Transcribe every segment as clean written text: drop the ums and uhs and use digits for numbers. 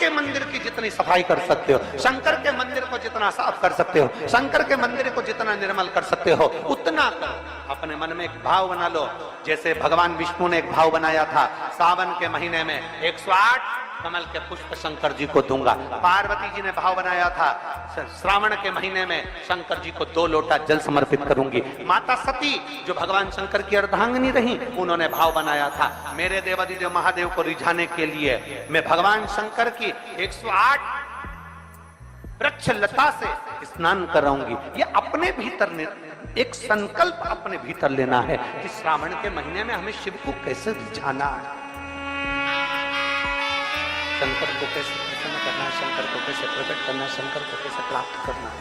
के मंदिर की जितनी सफाई कर सकते हो, शंकर के मंदिर को जितना साफ कर सकते हो, शंकर के मंदिर को जितना निर्मल कर सकते हो, उतना करो। अपने मन में एक भाव बना लो, जैसे भगवान विष्णु ने एक भाव बनाया था, सावन के महीने में 108 कमल के पुष्प शंकर जी को दूंगा। पार्वती जी ने भाव बनाया था, श्रावण के महीने में शंकर जी को 2 लोटा जल समर्पित करूंगी। माता सती जो भगवान शंकर की अर्धांगिनी रही, उन्होंने भाव बनाया था, मेरे देवादिदेव महादेव को रिझाने के लिए मैं भगवान शंकर की 108 वृक्ष लता से स्नान कराऊंगी। ये अपने भीतर एक संकल्प अपने भीतर लेना है कि श्रावण के महीने में हमें शिव को कैसे रिझाना है, शंकर को कैसे प्रसन्न करना है, शंकर को कैसे प्रकट करना है, शंकर को कैसे प्राप्त करना है,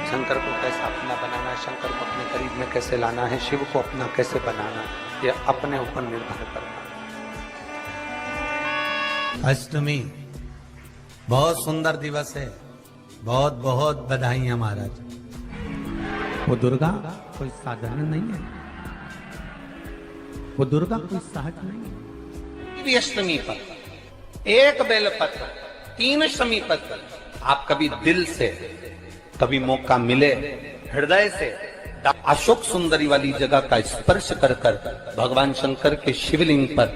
शंकर को कैसे अपना बनाना है, शंकर को अपने करीब में कैसे लाना है, शिव को अपना कैसे बनाना है, यह अपने ऊपर निर्भर करना है। अष्टमी बहुत सुंदर दिवस है, बहुत बहुत बधाइयां महाराज। वो दुर्गा कोई साधारण नहीं है, वो दुर्गा कोई सहज नहीं है। अष्टमी पर 1 बेलपत्र 3 शमी पत्र, आप कभी दिल से, कभी मौका मिले हृदय से अशोक सुंदरी वाली जगह का स्पर्श कर कर भगवान शंकर के शिवलिंग पर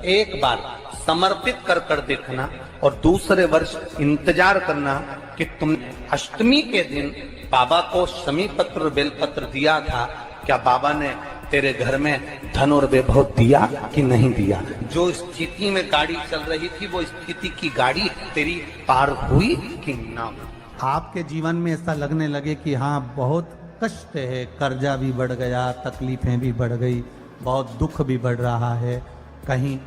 एक बार समर्पित कर कर देखना, और दूसरे वर्ष इंतजार करना कि तुम अष्टमी के दिन बाबा को शमी पत्र बेलपत्र दिया था, क्या बाबा ने तेरे घर में धन और वैभव दिया कि नहीं दिया। जो स्थिति में गाड़ी चल रही थी, वो स्थिति की गाड़ी तेरी पार हुई कि ना। आपके जीवन में ऐसा लगने लगे कि हाँ बहुत कष्ट है, कर्जा भी बढ़ गया, तकलीफें भी बढ़ गई, बहुत दुख भी बढ़ रहा है, कहीं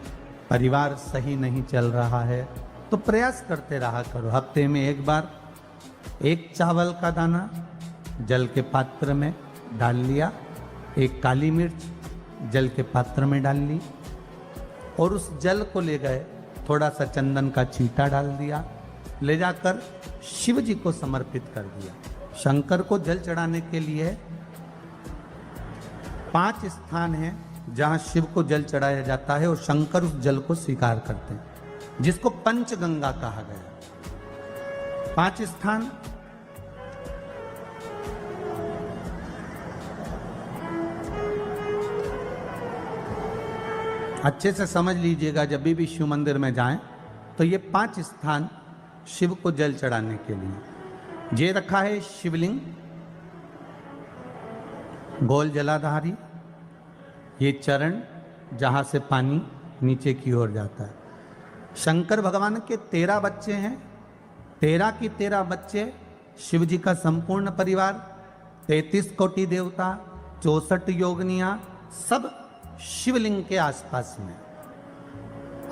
परिवार सही नहीं चल रहा है, तो प्रयास करते रहा करो। हफ्ते में एक बार 1 चावल का दाना जल के पात्र में डाल लिया, 1 काली मिर्च जल के पात्र में डाल ली, और उस जल को ले गए, थोड़ा सा चंदन का छींटा डाल दिया, ले जाकर शिव जी को समर्पित कर दिया। शंकर को जल चढ़ाने के लिए 5 स्थान हैं जहां शिव को जल चढ़ाया जाता है, और शंकर उस जल को स्वीकार करते हैं, जिसको पंचगंगा कहा गया। 5 स्थान अच्छे से समझ लीजिएगा, जब भी शिव मंदिर में जाएं तो ये 5 स्थान शिव को जल चढ़ाने के लिए ये रखा है। शिवलिंग, गोल जलाधारी, ये चरण जहां से पानी नीचे की ओर जाता है। शंकर भगवान के 13 बच्चे हैं, 13 की 13 बच्चे, शिव जी का संपूर्ण परिवार, 33 कोटि देवता, 64 योगनियां, सब शिवलिंग के आसपास में।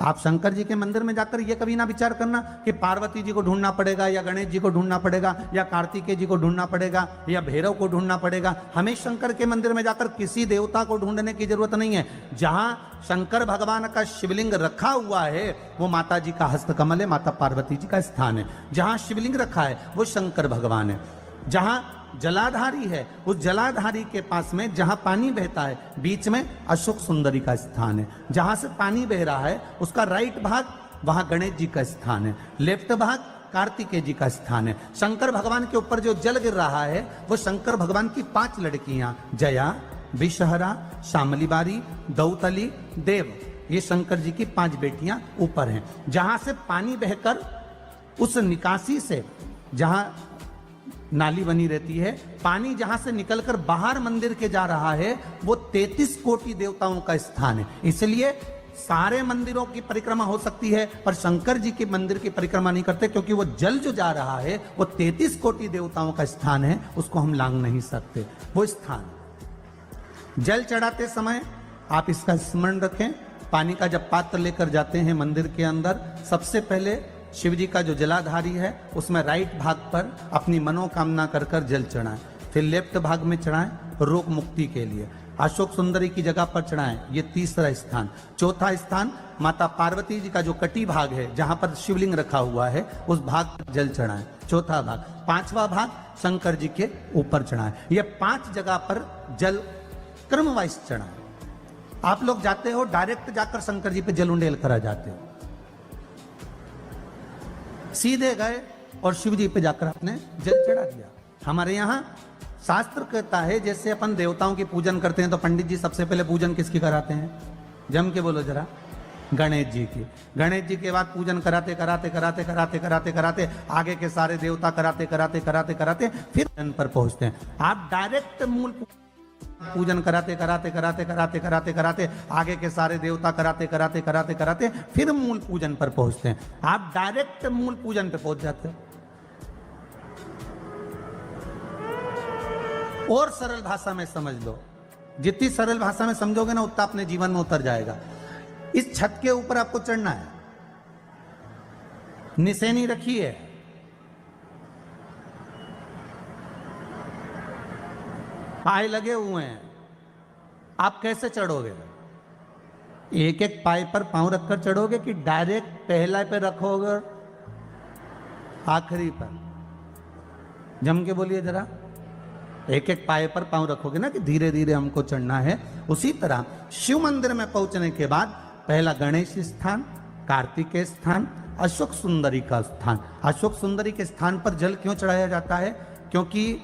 आप शंकर जी के मंदिर में जाकर ये कभी ना विचार करना कि पार्वती जी को ढूंढना पड़ेगा, या गणेश जी को ढूंढना पड़ेगा, या कार्तिकेय जी को ढूंढना पड़ेगा, या भैरव को ढूंढना पड़ेगा। हमें शंकर के मंदिर में जाकर किसी देवता को ढूंढने की जरूरत नहीं है। जहां शंकर भगवान का शिवलिंग रखा हुआ है वो माता जी का हस्तकमल है, माता पार्वती जी का स्थान है। जहां शिवलिंग रखा है वो शंकर भगवान है। जहां जलाधारी है, उस जलाधारी के पास में जहां पानी बहता है, बीच में अशोक सुंदरी का स्थान है। जहां से पानी बह रहा है उसका राइट भाग, वहां गणेश जी का स्थान है, लेफ्ट भाग कार्तिकेय जी का स्थान है। शंकर भगवान के ऊपर जो जल गिर रहा है वो शंकर भगवान की 5 लड़कियां, जया, विषहरा, शामली बारी, दौतली, देव, ये शंकर जी की 5 बेटियां ऊपर हैं। जहां से पानी बहकर उस निकासी से, जहां नाली बनी रहती है, पानी जहां से निकलकर बाहर मंदिर के जा रहा है, वो 33 कोटि देवताओं का स्थान है। इसलिए सारे मंदिरों की परिक्रमा हो सकती है, पर शंकर जी के मंदिर की परिक्रमा नहीं करते, क्योंकि वो जल जो जा रहा है वो 33 कोटि देवताओं का स्थान है, उसको हम लांग नहीं सकते। वो स्थान जल चढ़ाते समय आप इसका स्मरण रखें। पानी का जब पात्र लेकर जाते हैं मंदिर के अंदर, सबसे पहले शिव जी का जो जलाधारी है उसमें राइट भाग पर अपनी मनोकामना कर कर जल चढ़ाएं, फिर लेफ्ट भाग में चढ़ाएं रोग मुक्ति के लिए। अशोक सुंदरी की जगह पर चढ़ाएं, ये 3रा स्थान। 4था स्थान माता पार्वती जी का जो कटी भाग है जहां पर शिवलिंग रखा हुआ है, उस भाग पर जल चढ़ाएं, 4था भाग। 5वां भाग शंकर जी के ऊपर चढ़ाएं। ये 5 जगह पर जल क्रम वाइज चढ़ाएं। आप लोग जाते हो डायरेक्ट जाकर शंकर जी पे जल उंडेल करा जाते हो, सीधे गए और शिव जी पे जाकर आपने जल चढ़ा दिया। हमारे यहाँ शास्त्र कहता है जैसे अपन देवताओं की पूजन करते हैं तो पंडित जी सबसे पहले पूजन किसकी कराते हैं? जम के बोलो जरा। गणेश जी की। गणेश जी के बाद पूजन कराते कराते कराते कराते कराते कराते आगे के सारे देवता कराते कराते कराते कराते फिर जन पर पहुंचते हैं। आप डायरेक्ट मूल पूजन कराते कराते कराते कराते कराते कराते आगे के सारे देवता कराते कराते कराते कराते फिर मूल पूजन पर पहुंचते हैं। आप डायरेक्ट मूल पूजन पे पहुंच जाते हैं। और सरल भाषा में समझ लो, जितनी सरल भाषा में समझोगे ना उतना अपने जीवन में उतर जाएगा। इस छत के ऊपर आपको चढ़ना है, निशानी रखी है, पाए लगे हुए हैं, आप कैसे चढ़ोगे? एक एक पाए पर पांव रखकर चढ़ोगे कि डायरेक्ट पहला पे रखोगे आखिरी पर? जम के बोलिए जरा। एक एक पाए पर पांव रखोगे ना कि धीरे धीरे हमको चढ़ना है। उसी तरह शिव मंदिर में पहुंचने के बाद पहला गणेश स्थान, कार्तिकेय स्थान, अशोक सुंदरी का स्थान। अशोक सुंदरी के स्थान पर जल क्यों चढ़ाया जाता है? क्योंकि